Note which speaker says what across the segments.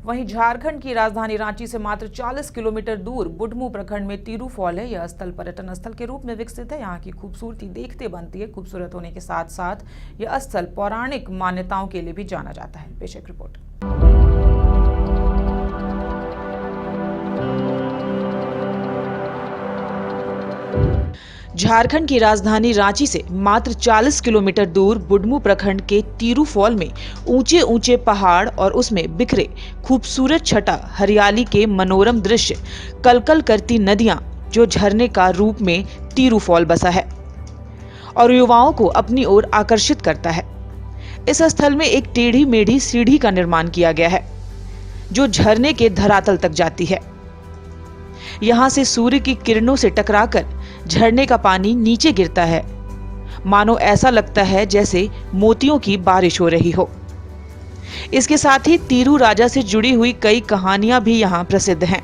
Speaker 1: वहीं झारखंड की राजधानी रांची से मात्र 40 किलोमीटर दूर बुढ़मू प्रखंड में तीरू फॉल है। यह स्थल पर्यटन स्थल के रूप में विकसित है। यहाँ की खूबसूरती देखते बनती है। खूबसूरत होने के साथ साथ यह स्थल पौराणिक मान्यताओं के लिए भी जाना जाता है। पेश एक रिपोर्ट। झारखंड की राजधानी रांची से मात्र 40 किलोमीटर दूर बुढ़मू प्रखंड के तीरू फॉल में ऊंचे ऊंचे पहाड़ और उसमें बिखरे खूबसूरत छटा हरियाली के मनोरम दृश्य, कलकल करती नदियां, जो झरने का रूप में तीरू फॉल बसा है और युवाओं को अपनी ओर आकर्षित करता है। इस स्थल में एक टेढ़ी मेढ़ी सीढ़ी का निर्माण किया गया है जो झरने के धरातल तक जाती है। यहां से सूर्य की किरणों से टकराकर झरने का पानी नीचे गिरता है। मानो ऐसा लगता है जैसे मोतियों की बारिश हो रही हो। इसके साथ ही तीरू राजा से जुड़ी हुई कई कहानियां भी यहां प्रसिद्ध हैं।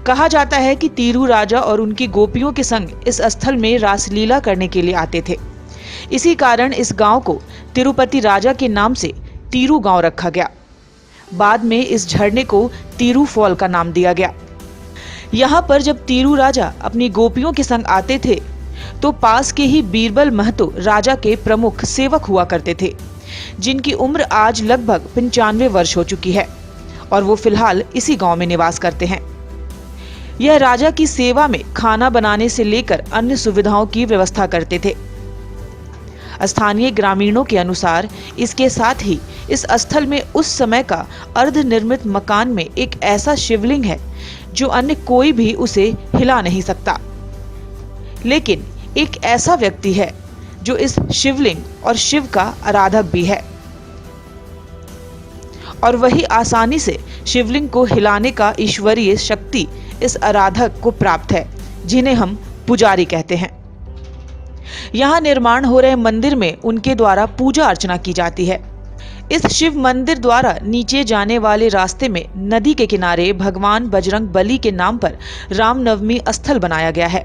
Speaker 1: कहा जाता है कि तीरू राजा और उनकी गोपियों के संग इस स्थल में रासलीला करने के लिए आते थे। इसी कारण इस गांव को तिरुपति राजा के नाम से तीरू गांव रखा गया। बाद में इस झरने को तीरू फॉल का नाम दिया गया। यहाँ पर जब तीरू राजा अपनी गोपियों के संग आते थे तो पास के ही बीरबल महतो राजा के प्रमुख सेवक हुआ करते थे, जिनकी उम्र आज लगभग 95 वर्ष हो चुकी है और वो फिलहाल इसी गांव में निवास करते हैं। यह राजा की सेवा में खाना बनाने से लेकर अन्य सुविधाओं की व्यवस्था करते थे। स्थानीय ग्रामीणों के अनुसार इसके साथ ही इस स्थल में उस समय का अर्धनिर्मित मकान में एक ऐसा शिवलिंग है जो अन्य कोई भी उसे हिला नहीं सकता। लेकिन एक ऐसा व्यक्ति है जो इस शिवलिंग और शिव का आराधक भी है और वही आसानी से शिवलिंग को हिलाने का ईश्वरीय शक्ति इस आराधक को प्राप्त है, जिन्हें हम पुजारी कहते हैं। यहाँ निर्माण हो रहे मंदिर में उनके द्वारा पूजा अर्चना की जाती है। इस शिव मंदिर द्वारा नीचे जाने वाले रास्ते में नदी के किनारे भगवान बजरंग बली के नाम पर रामनवमी स्थल बनाया गया है।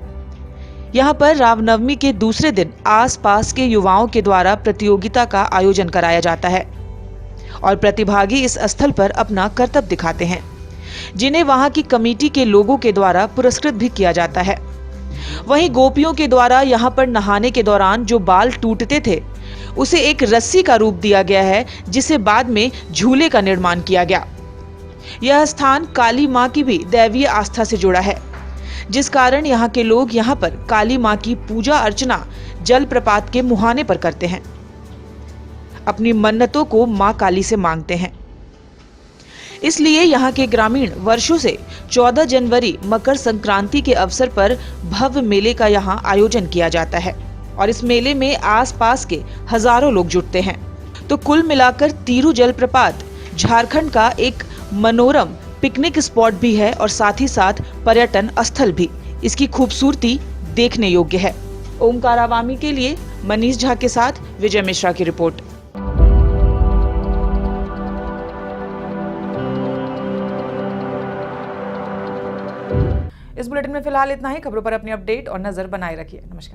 Speaker 1: यहाँ पर रामनवमी के दूसरे दिन आसपास के युवाओं के द्वारा प्रतियोगिता का आयोजन कराया जाता है और प्रतिभागी इस स्थल पर अपना करतब दिखाते हैं, जिन्हें वहां की कमेटी के लोगों के द्वारा पुरस्कृत भी किया जाता है। वहीं गोपियों के द्वारा यहाँ पर नहाने के दौरान जो बाल टूटते थे उसे एक रस्सी का रूप दिया गया है, जिसे बाद में झूले का निर्माण किया गया। यह स्थान काली मां की भी दैवीय आस्था से जुड़ा है, जिस कारण यहाँ के लोग यहाँ पर काली मां की पूजा अर्चना जलप्रपात के मुहाने पर करते हैं। अपनी मन्नतों को मां काली से मांगते हैं। इसलिए यहाँ के ग्रामीण वर्षों से 14 जनवरी मकर संक्रांति के अवसर पर भव्य मेले का यहाँ आयोजन किया जाता है और इस मेले में आसपास के हजारों लोग जुटते हैं। तो कुल मिलाकर तीरू जलप्रपात झारखंड का एक मनोरम पिकनिक स्पॉट भी है और साथ ही साथ पर्यटन स्थल भी। इसकी खूबसूरती देखने योग्य है। ओमकार आवामी के लिए मनीष झा के साथ विजय मिश्रा की रिपोर्ट। इस बुलेटिन में फिलहाल इतना ही। खबरों पर अपनी अपडेट और नजर बनाए रखिए। नमस्कार।